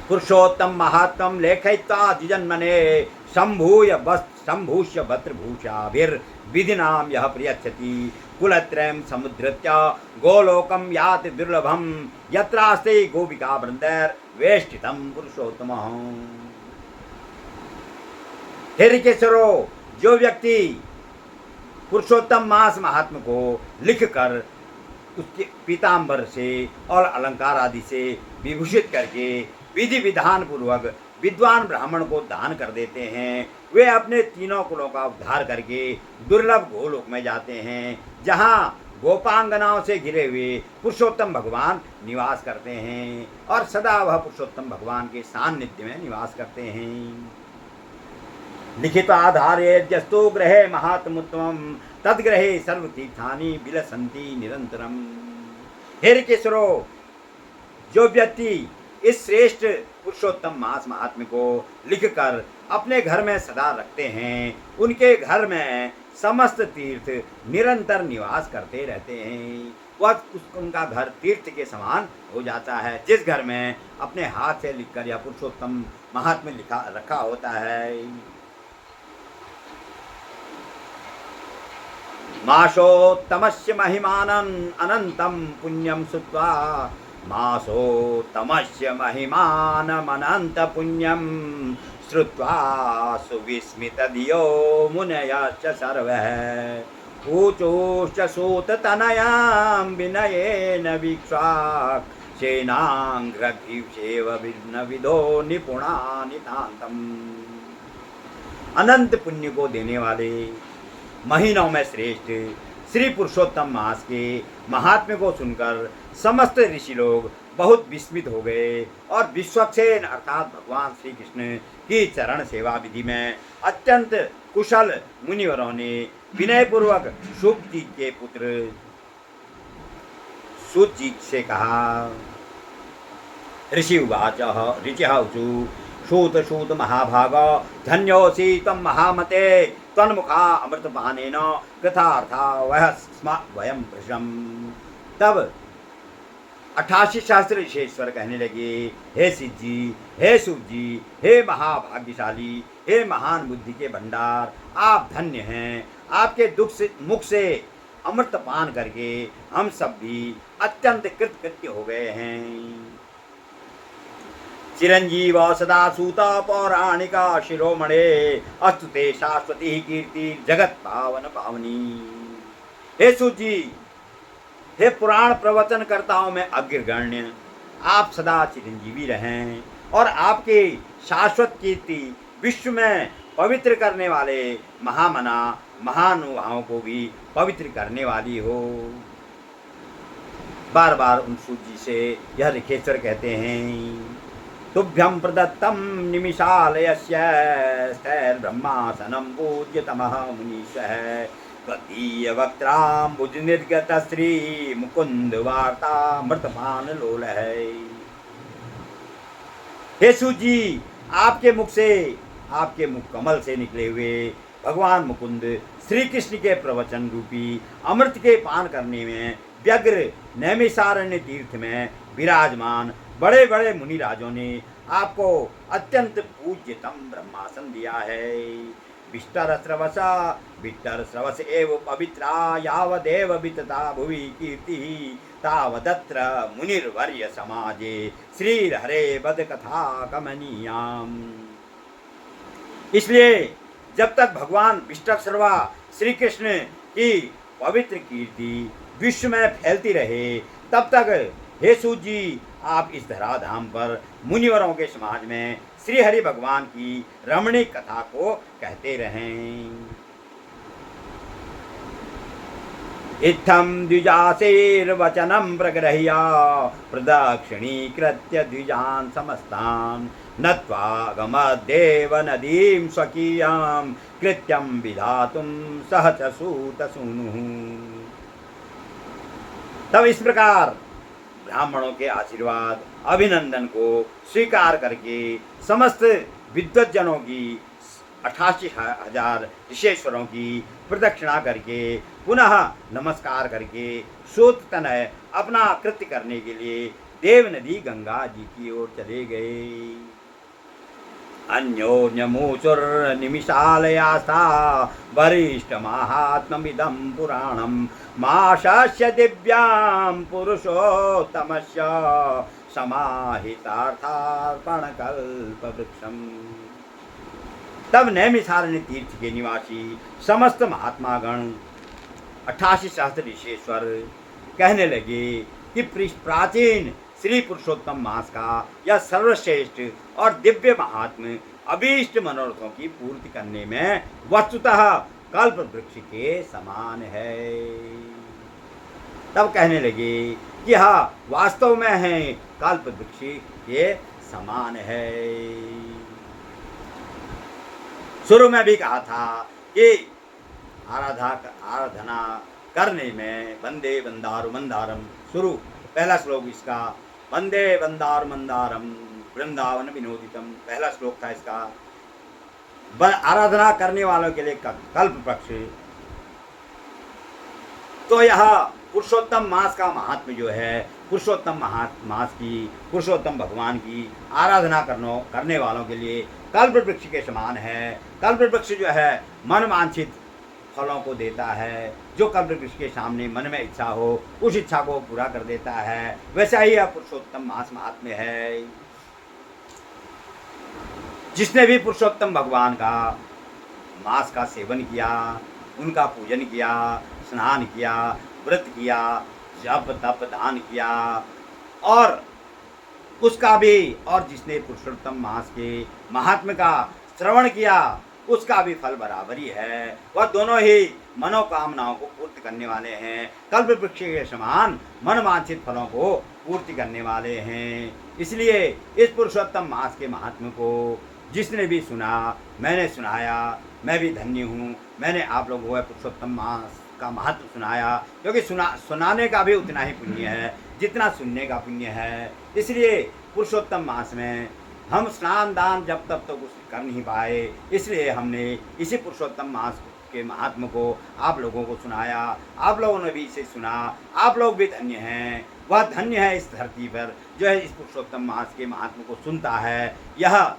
पुरुषोत्तम महात्म लेखयित्वा द्विजन्मने संभूष्य भद्रभूषाभिर्विधिनां यः प्रयच्छति कुलत्रयं समुद्धृत्य गोलोकं याति दुर्लभं यत्रास्ते गोपिका वृन्दैर्वेष्टितं पुरुषोत्तमः। हे ऋकेश्वरो, जो व्यक्ति पुरुषोत्तम मास महात्म को लिखकर उसके पीताम्बर से और अलंकार आदि से विभूषित करके विधि विधान पूर्वक विद्वान ब्राह्मण को दान कर देते हैं, वे अपने तीनों कुलों का उद्धार करके दुर्लभ गोलोक में जाते हैं, जहाँ गोपांगनाओं से घिरे हुए पुरुषोत्तम भगवान निवास करते हैं और सदा वह पुरुषोत्तम भगवान के सान्निध्य में निवास करते हैं। लिखित आधारे जस्तु ग्रहे महात्मुत्तमं तद्ग्रहे सर्वतीर्थानि विलसन्ति निरंतरम। हे ऋकेश्वरो, जो व्यक्ति इस श्रेष्ठ पुरुषोत्तम मास महात्म्य को लिखकर अपने घर में सदा रखते हैं, उनके घर में समस्त तीर्थ निरंतर निवास करते रहते हैं। वह उनका घर तीर्थ के समान हो जाता है। जिस घर में अपने हाथ से लिखकर यह पुरुषोत्तम महात्म्य रखा होता है। मासोत्तमस्य महिमानं अनंतं पुण्यं श्रुत्वा मासोत्तमस्य महिमानमनंत पुण्यं श्रुत्वा सुविस्मितधियो मुनयश्च सर्वः ऊचोश्च सूततनयां विनयेन वीक्षाक् सेनाङ्घ्रघीवसेव विघ्नविदो निपुणा नितान्तम्। अनंत पुण्य को देने वाले महीनों में श्रेष्ठ श्री पुरुषोत्तम मास के महात्म्य को सुनकर समस्त ऋषि लोग बहुत विस्मित हो गए और विश्वक्सेन अर्थात भगवान श्री कृष्ण की चरण सेवा विधि में अत्यंत कुशल मुनिवरों ने विनयपूर्वक शुभजी के पुत्र सुजी से कहा। ऋषि उवाच ऋचिः ऊचु सूत सूत महाभाग धन्योऽसि त्वं महामते त्वन्मुखा अमृतपानेन कृतार्था वह स्म वयं भृशम्। तब 88 शास्त्र ऋषेश्वर कहने लगे, हे सिद्धि, हे सुजी, हे महाभाग्यशाली, हे महान बुद्धि के भंडार, आप धन्य हैं। आपके मुख से अमृत पान करके हम सब भी अत्यंत कृतकृत्य हो गए हैं। चिरंजीव सदा सूता पौराणिका शिरोमणे अस्तु ते शाश्वती कीर्ति जगत पावन पावनी। हे सुजी, हे पुराण प्रवचन करताओं में अग्रगण्य, आप सदा चिरंजीवी रहें और आपकी शाश्वत कीर्ति विश्व में पवित्र करने वाले महामना महानुभावों को भी पवित्र करने वाली हो। बार बार उन सूजी से यह ऋखेश्वर कहते हैं, तुभ्यं प्रदत्तं निमिषालयस्य स्थैर्ब्रह्मासनं पूज्यतमः मुनीश्वः त्वदीय वक्त्राम्बुज निर्गत श्री मुकुंद वार्तामृतपान लोलः। हे सुजी, आपके मुख से, आपके मुख कमल से निकले हुए भगवान मुकुंद श्री कृष्ण के प्रवचन रूपी अमृत के पान करने में व्यग्र नैमिषारण्य तीर्थ में विराजमान बड़े बड़े मुनिराजों ने आपको अत्यंत पूज्यतम ब्रह्मासन दिया है। विष्टर श्रवस एव पवित्रा यावदेव वितता भुवि कीर्ति तावदत्र मुनिर्वर्य समाजे श्रीहरे बद कथा कमनीयाम। इसलिए जब तक भगवान विष्णु श्री कृष्ण की पवित्र कीर्ति विश्व में फैलती रहे, तब तक हे सूत जी आप इस धराधाम पर मुनिवरों के समाज में श्री हरि भगवान की रमणीक कथा को कहते रहें। इत्थं द्विजासेर्वचनं प्रगृह्य प्रदक्षिणीकृत्य द्विजान् समस्तान् नत्वा गमद्देव नदीं स्वकीयां कृत्यं विधातुं सह च सूतसूनुः। तब इस प्रकार ब्राह्मणों के आशीर्वाद अभिनंदन को स्वीकार करके समस्त विद्वज्जनों की 88,000 ऋषेश्वरों की प्रदक्षिणा करके पुनः नमस्कार करके सूत तनय अपना कृत्य करने के लिए देव नदी गंगा जी की ओर चले गए। अन्योन्यमुचुर निमिषालयास्था वरिष्ठ महात्ममिदं पुराणं माशस्य दिव्यां पुरुषोत्तमस्य समाहितार्थार्पणकल्पवृक्षम्। तब नैमिषारण्य तीर्थ के निवासी समस्त महात्मागण 88 सहस्त्र ऋषेश्वर कहने लगे कि प्राचीन श्री पुरुषोत्तम मास का यह सर्वश्रेष्ठ और दिव्य महात्म अभीष्ट मनोरथों की पूर्ति करने में वस्तुतः कल्प वृक्ष के समान है। तब कहने लगे कि हाँ वास्तव में है कल्प वृक्ष के समान है। शुरू में भी कहा था कि आराधना करने में वंदे वंदारु मंदारम, शुरू पहला श्लोक इसका वंदे वंदारु मंदारम वृंदावन विनोदितम पहला श्लोक था इसका। आराधना करने वालों के लिए कल्प वृक्ष। तो यह पुरुषोत्तम मास का महात्म जो है, पुरुषोत्तम मास की, पुरुषोत्तम भगवान की आराधना करने वालों के लिए कल्प वृक्ष के समान है। कल्प वृक्ष जो है मन वांछित फलों को देता है। जो कल्प वृक्ष के सामने मन में इच्छा हो उस इच्छा को पूरा कर देता है। वैसा ही यह पुरुषोत्तम मास महात्म्य है। जिसने भी पुरुषोत्तम भगवान का मास का सेवन किया, उनका पूजन किया, स्नान किया, व्रत किया, जप तप दान किया और उसका भी, और जिसने पुरुषोत्तम मास के महात्म्य का श्रवण किया उसका भी फल बराबर ही है। वह दोनों ही मनोकामनाओं को पूर्ति करने वाले हैं। कल्प वृक्ष के समान मनवांछित फलों को पूर्ति करने वाले हैं। इसलिए इस पुरुषोत्तम मास के महात्म्य को जिसने भी सुना, मैंने सुनाया, मैं भी धन्य हूँ। मैंने आप लोगों को पुरुषोत्तम मास का महत्व सुनाया, क्योंकि सुनाने का भी उतना ही पुण्य है जितना सुनने का पुण्य है। इसलिए पुरुषोत्तम मास में हम स्नान दान जब तब तो कुछ कर नहीं पाए, इसलिए हमने इसी पुरुषोत्तम मास के महात्म को आप लोगों को सुनाया। आप लोगों ने भी इसे सुना, आप लोग भी धन्य हैं। वह धन्य है इस धरती पर जो है इस पुरुषोत्तम मास के महात्म को सुनता है। यह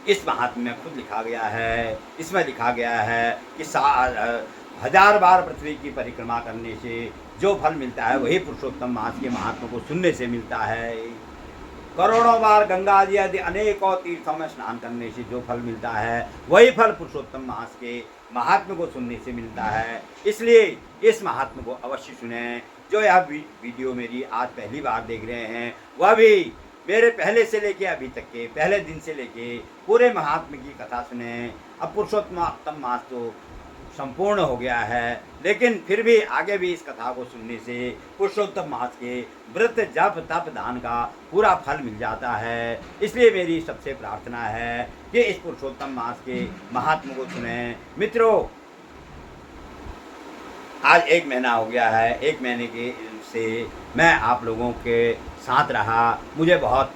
इस महात्म में खुद लिखा गया है। इसमें लिखा गया है कि 1000 बार पृथ्वी की परिक्रमा करने से जो फल मिलता है वही पुरुषोत्तम मास के महात्म को सुनने से मिलता है। करोड़ों बार गंगा जी आदि अनेकों तीर्थों में स्नान करने से जो फल मिलता है वही फल पुरुषोत्तम मास के महात्म को सुनने से मिलता है। इसलिए इस महात्म को अवश्य सुने। जो यह वीडियो मेरी आज पहली बार देख रहे हैं वह भी मेरे पहले से लेके अभी तक के पहले दिन से लेके पूरे महात्म की कथा सुने। अब पुरुषोत्तम मास तो संपूर्ण हो गया है, लेकिन फिर भी आगे भी इस कथा को सुनने से पुरुषोत्तम मास के व्रत जप तप दान का पूरा फल मिल जाता है। इसलिए मेरी सबसे प्रार्थना है कि इस पुरुषोत्तम मास के महात्म को सुने। मित्रों, आज 1 महीना हो गया है। 1 महीने के से मैं आप लोगों के साथ रहा, मुझे बहुत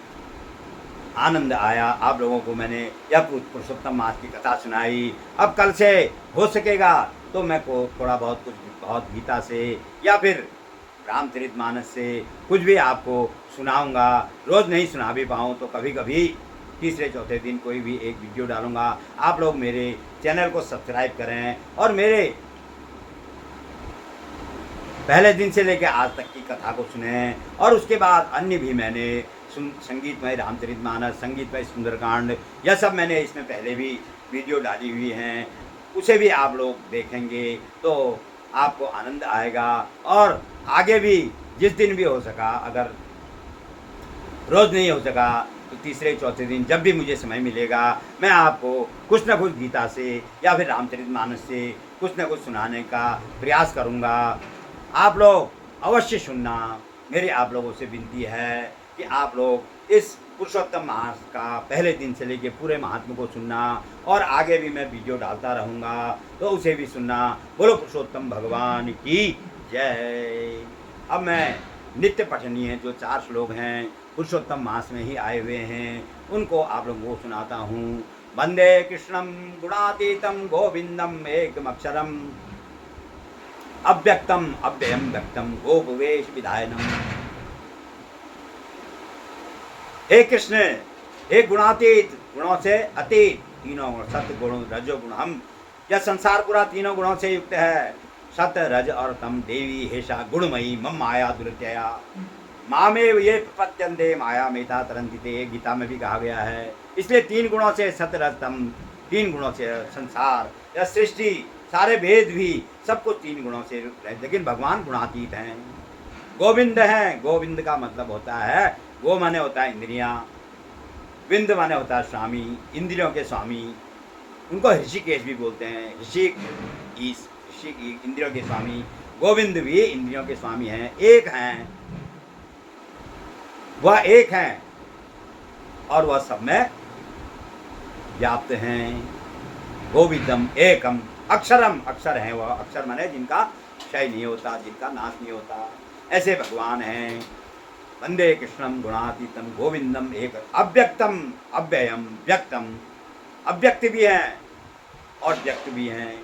आनंद आया। आप लोगों को मैंने यह पुरुषोत्तम मास की कथा सुनाई। अब कल से हो सकेगा तो मैं को थोड़ा बहुत गीता से या फिर रामचरितमानस से कुछ भी आपको सुनाऊंगा। रोज़ नहीं सुना भी पाऊँ तो कभी कभी तीसरे चौथे दिन कोई भी एक वीडियो डालूंगा। आप लोग मेरे चैनल को सब्सक्राइब करें और मेरे पहले दिन से लेकर आज तक की कथा को सुने, और उसके बाद अन्य भी मैंने संगीतमय रामचरितमानस, संगीतमय सुंदरकांड, यह सब मैंने इसमें पहले भी वीडियो डाली हुई हैं, उसे भी आप लोग देखेंगे तो आपको आनंद आएगा। और आगे भी जिस दिन भी हो सका, अगर रोज़ नहीं हो सका तो तीसरे चौथे दिन जब भी मुझे समय मिलेगा, मैं आपको कुछ न कुछ गीता से या फिर रामचरितमानस से कुछ न कुछ सुनाने का प्रयास करूँगा। आप लोग अवश्य सुनना। मेरी आप लोगों से विनती है कि आप लोग इस पुरुषोत्तम मास का पहले दिन से लेकर पूरे महात्म को सुनना, और आगे भी मैं वीडियो डालता रहूँगा तो उसे भी सुनना। बोलो पुरुषोत्तम भगवान की जय। अब मैं नित्य पठनीय जो 4 श्लोक हैं पुरुषोत्तम मास में ही आए हुए हैं, उनको आप लोगों को सुनाता हूँ। वंदे कृष्णम गुणातीतम गोविंदम एकमक्षरम अव्यक्तम अव्ययम व्यक्तम गोपवेश विधायनम। हे कृष्ण, हे गुणातीत, गुणों से अतीत, तीनों गुण सत्य गुण रजो गुण, हम यह संसार पूरा तीनों गुणों से युक्त है। सत्य रज और तम देवी हेषा गुणमयी मम माया दुर्जया मामेव ये प्रपत्यन्ते माया मेता तरंतिते, गीता में भी कहा गया है। इसलिए 3 गुणों से सत्य रज तम, 3 गुणों से संसार या सृष्टि, सारे भेद भी सब कुछ 3 गुणों से युक्त है। लेकिन भगवान गुणातीत हैं, गोविंद हैं। गोविंद का मतलब होता है, गो माने होता है इंद्रियां, विंद माने होता है स्वामी, इंद्रियों के स्वामी। उनको ऋषिकेश भी बोलते हैं, ऋषिक इंद्रियों के स्वामी। गोविंद भी इंद्रियों के स्वामी हैं, एक हैं, वह एक हैं और वह सब में व्याप्त हैं। गोविंदम एकम अक्षरम, अक्षर हैं वह, अक्षर माने जिनका क्षय नहीं होता, जिनका नाश नहीं होता, ऐसे भगवान हैं। वंदे कृष्णम गुणातीतम गोविंदम एक अव्यक्तम अव्ययम व्यक्तम, अव्यक्त भी हैं और व्यक्त भी हैं।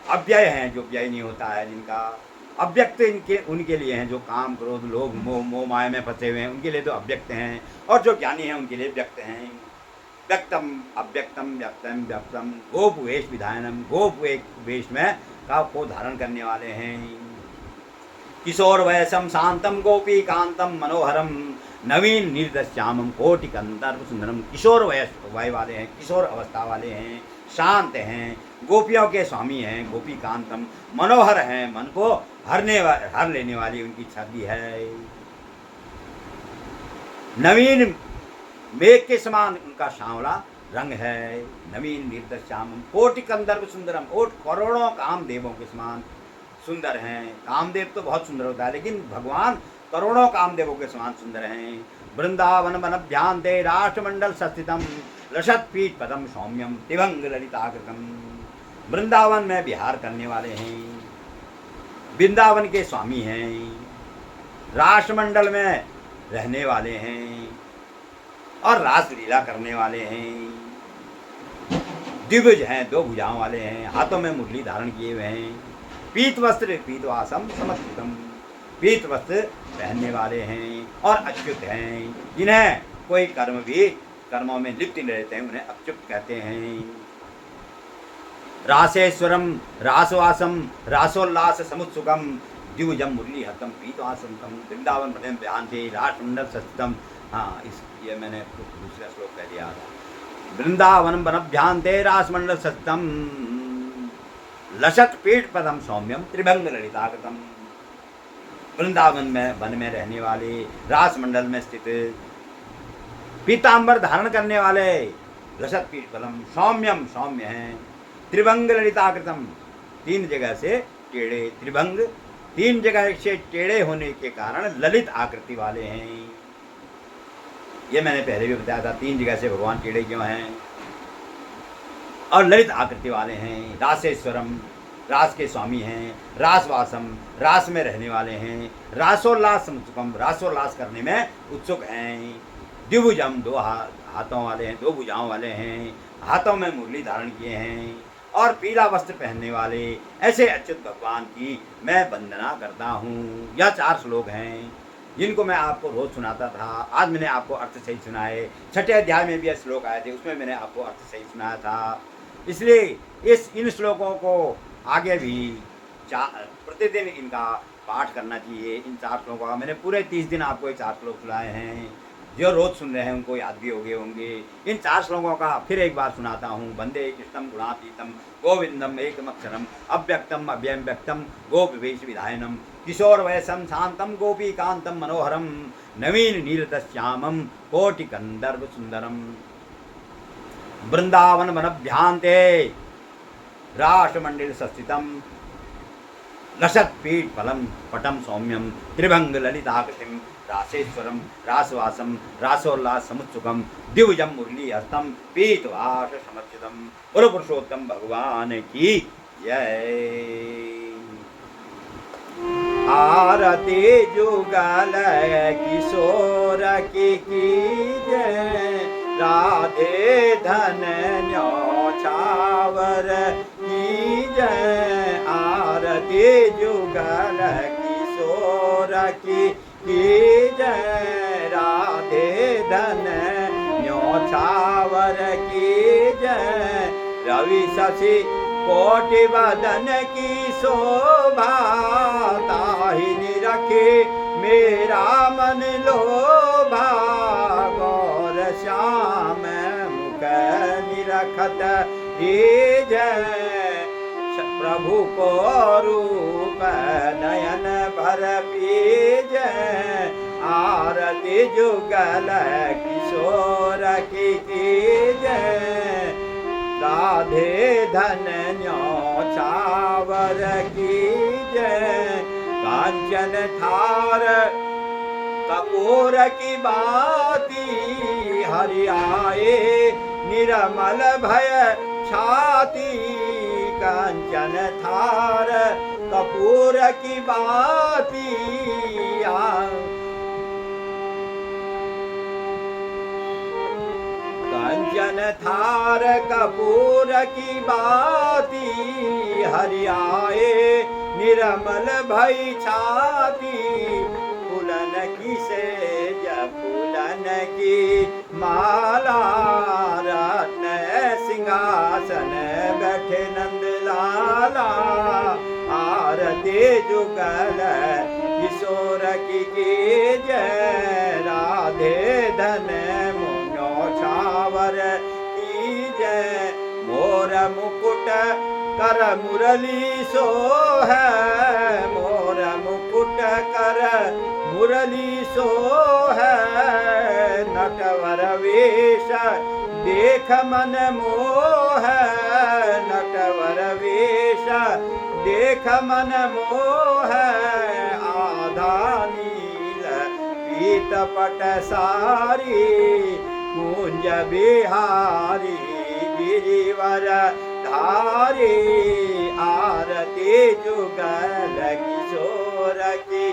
अव्यय हैं जो व्यय नहीं होता है जिनका, अव्यक्त इनके उनके लिए हैं जो काम क्रोध लोभ मोह माया में फंसे हुए हैं, उनके लिए तो अव्यक्त हैं, और जो ज्ञानी हैं उनके लिए व्यक्त हैं। व्यक्तम अव्यक्तम व्यक्तम व्यक्तम गोप वेश विधायनम, गोप एक वेश में का को धारण करने वाले हैं। किशोर वयसम शांतम गोपी कांतम मनोहरम नवीन निर्दश्यामम कोटि कंदर्प सुंदरम। किशोर वय वाले हैं, किशोर अवस्था वाले हैं, शांत हैं, गोपियों के स्वामी हैं, गोपी कांतम मनोहर हैं, मन को हर लेने वाली उनकी छवि है। नवीन मेघ के समान उनका सांवला रंग है। नवीन निर्दश्यामम कोटि कंदर्प सुंदरम, करोड़ों कामदेवों के समान सुंदर हैं। कामदेव तो बहुत सुंदर होता है, लेकिन भगवान करोड़ों कामदेवों के समान सुंदर हैं। वृंदावन वनभ्यांते राष्ट्रमंडल संस्थितम लसत पीठ पदम सौम्यम तिभंग ललिताकृतम। वृंदावन में विहार करने वाले हैं, वृंदावन के स्वामी हैं, राष्ट्रमंडल में रहने वाले हैं और रासलीला करने वाले हैं। द्विभुज हैं, 2 भुजाओं वाले हैं, हाथों में मुरली धारण किए हुए हैं। पीत वस्त्र पीतवासम समर्पितम, पीत वस्त्र पहनने वाले हैं और अच्युत हैं। जिन्हें कोई कर्म भी कर्मों में लिप्त नहीं रहते हैं उन्हें अच्युत कहते हैं। रासेश्वरम रासवासम रासोल्लास समुत्सुकम द्विभुजम मुरली हतम पीतवासम वृंदावन भजन ध्यान से राष्ट्रमंडल सस्तम। हाँ, ये मैंने दूसरा श्लोक कह दिया था। वृंदावन वनभ्यांते रासमंडल सस्तम लसत पीठ पदम सौम्यम त्रिभंग ललिताकृतम। वृंदावन में वन में रहने वाले, रास मंडल में स्थित, पीतांबर धारण करने वाले, लसत पीठ पदम सौम्यम सौम्य हैं। त्रिभंग ललिताकृतम, 3 जगह से टेढ़े, त्रिभंग 3 जगह से टेढ़े होने के कारण ललित आकृति वाले हैं। ये मैंने पहले भी बताया था, 3 जगह से भगवान टेढ़े क्यों हैं और ललित आकृति वाले हैं। रासेश्वरम, रास के स्वामी हैं। रासवासम, रास में रहने वाले हैं। रासोल्लास समुत्सुकम, रासोल्लास करने में उत्सुक हैं। द्विभुजम, 2 हाथों वाले हैं, 2 भुजाओं वाले हैं, हाथों में मुरली धारण किए हैं और पीला वस्त्र पहनने वाले, ऐसे अच्युत भगवान की मैं वंदना करता हूँ। यह 4 श्लोक हैं जिनको मैं आपको रोज सुनाता था। आज मैंने आपको अर्थ सही सुनाए। 6ठे अध्याय में भी यह श्लोक आए थे, उसमें मैंने आपको अर्थ सही सुनाया था। इसलिए इन श्लोकों को आगे भी प्रतिदिन इनका पाठ करना चाहिए। इन 4 श्लोकों का मैंने पूरे 30 दिन आपको ये 4 श्लोक सुनाए हैं। जो रोज सुन रहे हैं उनको याद भी हो गए होंगे। इन 4 श्लोकों का फिर एक बार सुनाता हूँ। वंदे कृष्णम गुणातीतम गोविंदम एकमक्षरम अव्यक्तम अव्ययम व्यक्तम गोपवेश विधायनम किशोर वयसम शांतम गोपी कांतम मनोहरम नवीन नीलतश्यामम कोटि कंदर्भ सुंदरम वृंदावन वनभ्यांते राष्ट्रमंडिल संस्थितम लसत्पीठ फलम पटम सौम्यम त्रिभंग ललिताकृतिम रासेश्वरम रासवासम रासोल्लास समुत्सुकम दिव्यम मुरली हस्तम पीतवास समर्चितम बोलो पुरुषोत्तम भगवान की जय। आरती जुगल किशोर की जय राधे धन न्यौछावर की जय। आरती जुगल किशोर की जय राधे धन न्यौछावर की जय। रवि शशि कोटि बदन की शोभा ताहिनी रखे मेरा मन लोभा। गौर श्याम मुख निरखत हे जय प्रभु को रूप नयन भर पीज। आरती जुगल किशोर की जय राधे धन न्यौछावर की जय। कांचन थार कपूर की बाती हरियाए निर्मल भय छाती। कांचन थार कपूर की बाती कंचन थार कपूर की बाती हरियाए निर्मल भई छाती। फूलन की सेज फूलन की माला रत्न सिंहासन बैठे नंद लाला। आरती जुगल किशोर की जय राधे धन न्यौछावर की जय। मोर मुकुट कर मुरली सो है मोर मुकुट कर मुरली सो है। नटवर वेश देख मन मोह नटवर वेश देख मन मोह। आधा नील पीत पट सारी कुंज बिहारी गिरिवर धारी। आरती जुगल किशोर की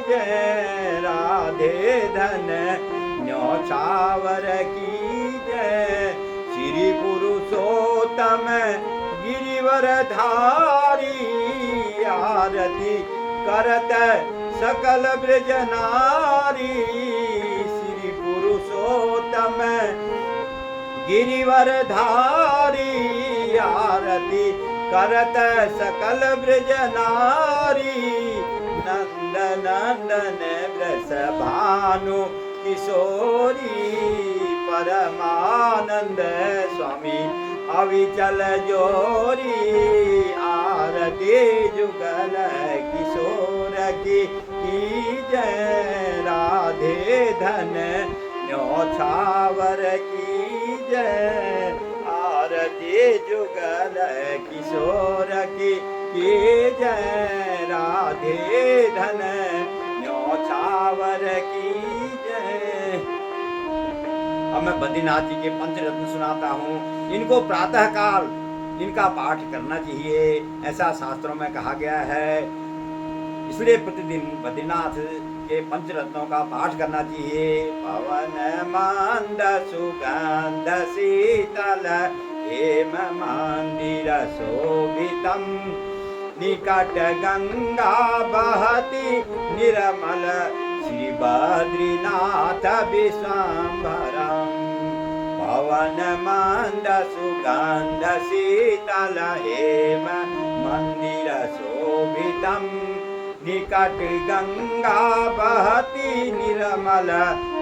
जय राधे धन न्यौछावर की जय। श्री पुरुषोत्तम गिरिवर धारी आरती करत सकल ब्रज नारी। श्री पुरुषोत्तम गिरिवर धारी आरती करत सकल ब्रज नारी। नंद नंदन ब्रस भानु किशोरी परमानंद स्वामी अविचल जोरी। आरती जुगल किशोर की जय राधे धन न्यौछावर की जय। आरती जुगल किशोर की जय राधे धन न्यौछावर की जय। अब मैं बद्रीनाथ जी के पंचरत्न सुनाता हूँ। इनको प्रातः काल इनका पाठ करना चाहिए, ऐसा शास्त्रों में कहा गया है। इसलिए प्रतिदिन बद्रीनाथ के पंचरत्नों का पाठ करना चाहिए। पवन मंद सुगंध शीतल हेम मंदिर शोभितम। निकट गंगा बहती निर्मल श्री बद्रीनाथ विश्वम्भरम। पवन मंद सुगंध शीतल हेम मंदिर शोभितम। निकट गंगा बहती निर्मल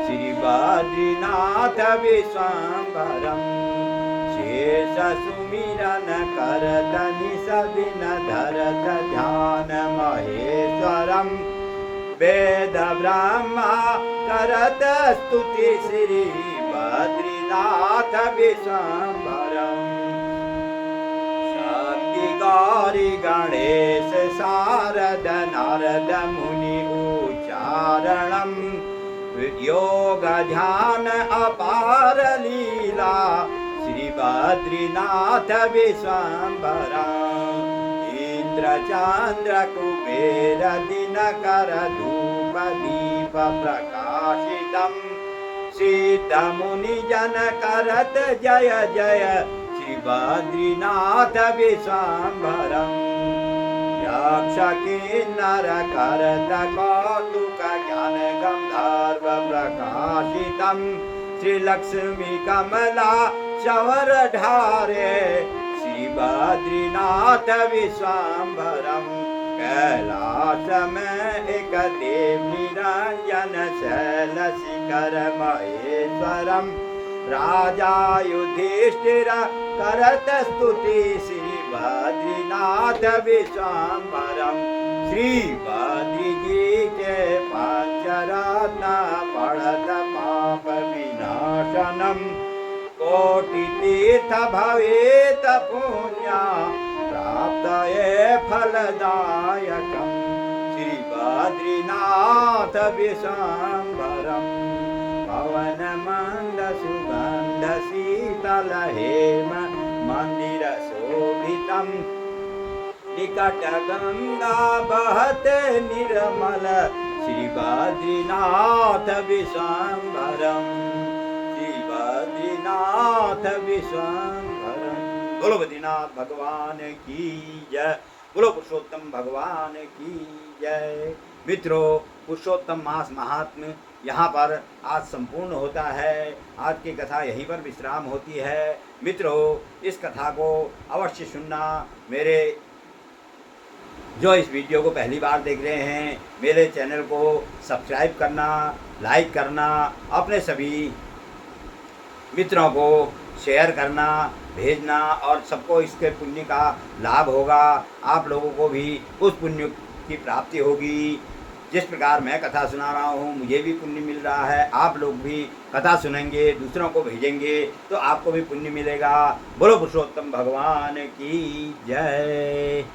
श्री बद्रीनाथ विश्वम्भरम शेष सुमिरन करत निस दिन धरत ध्यान महेश्वरम वेद ब्रह्मा करत स्तुति श्री बद्रीनाथ विश्वम्भरम शक्ति गौरी गणेश शारद नारद मुनि उच्चारणम योग ध्यान अपार लीला श्री बद्रीनाथ विश्वम्भरम इंद्र चंद्र कुबेर दिनकर धूप दीप प्रकाशितम सिद्ध मुनि जन करत जय जय श्री बद्रीनाथ विश्वम्भरम यक्ष किन्नर करत कौतुक ज्ञान गंधर्व प्रकाशितम श्री लक्ष्मी कमला शवर ढारे श्री बद्रीनाथ विश्वम्भरम कैलाश में एक देव निरंजन शैल शिखर महेश्वरम राजा युधिष्ठिर करत स्तुति श्री बद्रीनाथ विश्वम्भरम श्री बद्री जी के पंचरत्न पढ़त पाप विनाशनम कोटि तीर्थ भवेत पुण्य प्राप्त ये फलदायकम श्री बद्रीनाथ विश्वम्भरम पवन मंद सुगंध शीतल हेम मंदिर शोभितम निकट गंगा बहते निर्मल श्री बद्रीनाथ विश्वम्भरम श्री बद्रीनाथ विश्वम्भरम। बोलो बद्रीनाथ भगवान की जय, बोलो पुरुषोत्तम भगवान की जय। मित्रों, पुरुषोत्तम मास महात्म्य यहाँ पर आज संपूर्ण होता है। आज की कथा यहीं पर विश्राम होती है। मित्रों, इस कथा को अवश्य सुनना। मेरे जो इस वीडियो को पहली बार देख रहे हैं, मेरे चैनल को सब्सक्राइब करना, लाइक करना, अपने सभी मित्रों को शेयर करना, भेजना और सबको इसके पुण्य का लाभ होगा। आप लोगों को भी उस पुण्य की प्राप्ति होगी। जिस प्रकार मैं कथा सुना रहा हूँ, मुझे भी पुण्य मिल रहा है। आप लोग भी कथा सुनेंगे, दूसरों को भेजेंगे तो आपको भी पुण्य मिलेगा। बोलो पुरुषोत्तम भगवान की जय।